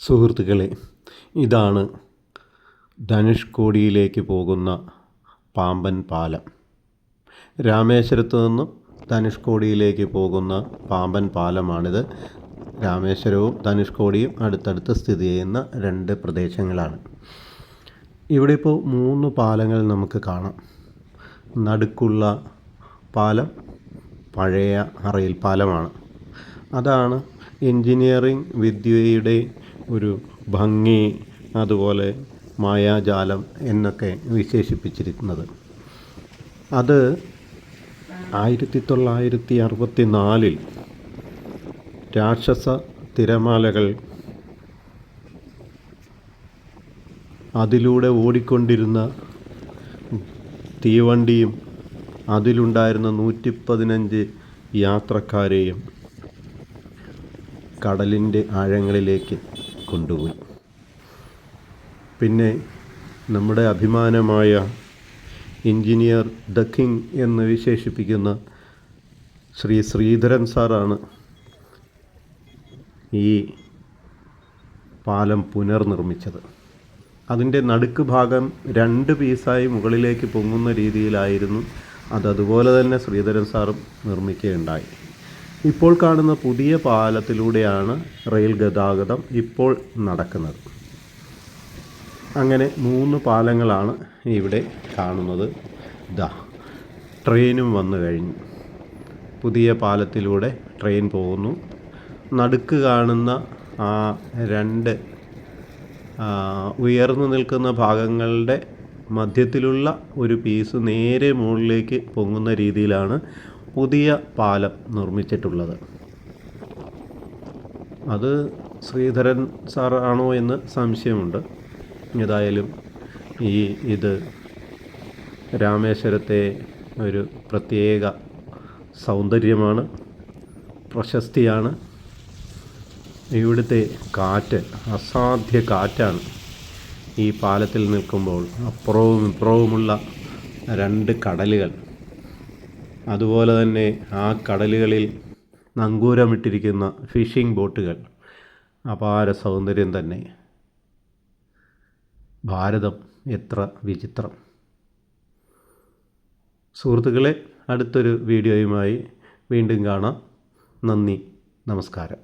സുഹൃത്തുക്കളെ, ഇതാണ് ധനുഷ്കോടിയിലേക്ക് പോകുന്ന പാമ്പൻ പാലം. രാമേശ്വരത്ത് നിന്നും ധനുഷ്കോടിയിലേക്ക് പോകുന്ന പാമ്പൻ പാലമാണിത്. രാമേശ്വരവും ധനുഷ്കോടിയും അടുത്തടുത്ത് സ്ഥിതി ചെയ്യുന്ന രണ്ട് പ്രദേശങ്ങളാണ്. ഇവിടെ ഇപ്പോൾ 3 പാലങ്ങൾ നമുക്ക് കാണാം. നടുക്കുള്ള പാലം പഴയ റെയിൽ പാലമാണ്. അതാണ് എൻജിനീയറിംഗ് വിദ്യയുടെ ഒരു ഭംഗി, അതുപോലെ മായാജാലം എന്നൊക്കെ വിശേഷിപ്പിച്ചിരിക്കുന്നത്. അത് 1964 രാക്ഷസ തിരമാലകൾ അതിലൂടെ ഓടിക്കൊണ്ടിരുന്ന തീവണ്ടിയും അതിലുണ്ടായിരുന്ന 115 യാത്രക്കാരെയും കടലിൻ്റെ ആഴങ്ങളിലേക്ക് കൊണ്ടുപോയി. പിന്നെ നമ്മുടെ അഭിമാനമായ എൻജിനീയർ ദ കിങ് എന്ന് വിശേഷിപ്പിക്കുന്ന ശ്രീ ശ്രീധരൻ സാറാണ് ഈ പാലം പുനർനിർമ്മിച്ചത്. അതിൻ്റെ നടുക്ക് ഭാഗം 2 പീസായി മുകളിലേക്ക് പൊങ്ങുന്ന രീതിയിലായിരുന്നു അതുപോലെ തന്നെ ശ്രീധരൻ സാറും നിർമ്മിക്കുകയുണ്ടായി. ഇപ്പോൾ കാണുന്ന പുതിയ പാലത്തിലൂടെയാണ് റെയിൽ ഗതാഗതം ഇപ്പോൾ നടക്കുന്നത്. അങ്ങനെ 3 പാലങ്ങളാണ് ഇവിടെ കാണുന്നത്. ട്രെയിനും വന്നു കഴിഞ്ഞു. പുതിയ പാലത്തിലൂടെ ട്രെയിൻ പോകുന്നു. നടുക്ക് കാണുന്ന ആ 2 ഉയർന്നു നിൽക്കുന്ന ഭാഗങ്ങളുടെ മധ്യത്തിലുള്ള ഒരു പീസ് നേരെ മുകളിലേക്ക് പൊങ്ങുന്ന രീതിയിലാണ് പുതിയ പാലം നിർമ്മിച്ചിട്ടുള്ളത്. അത് ശ്രീധരൻ സാർ ആണോ എന്ന് സംശയമുണ്ട്. ഏതായാലും ഇത് രാമേശ്വരത്തെ ഒരു പ്രത്യേക സൗന്ദര്യമാണ്, പ്രശസ്തിയാണ്. ഇവിടുത്തെ കാറ്റ് അസാധ്യ കാറ്റാണ്. ഈ പാലത്തിൽ നിൽക്കുമ്പോൾ അപ്പുറവും ഇപ്പുറവുമുള്ള 2 കടലുകൾ, അതുപോലെ തന്നെ ആ കടലുകളിൽ നങ്കൂരമിട്ടിരിക്കുന്ന ഫിഷിംഗ് ബോട്ടുകൾ, അപാര സൗന്ദര്യം തന്നെ. ഭാരതം എത്ര വിചിത്രം. സുഹൃത്തുക്കളെ, അടുത്തൊരു വീഡിയോയുമായി വീണ്ടും കാണാം. നന്ദി, നമസ്കാരം.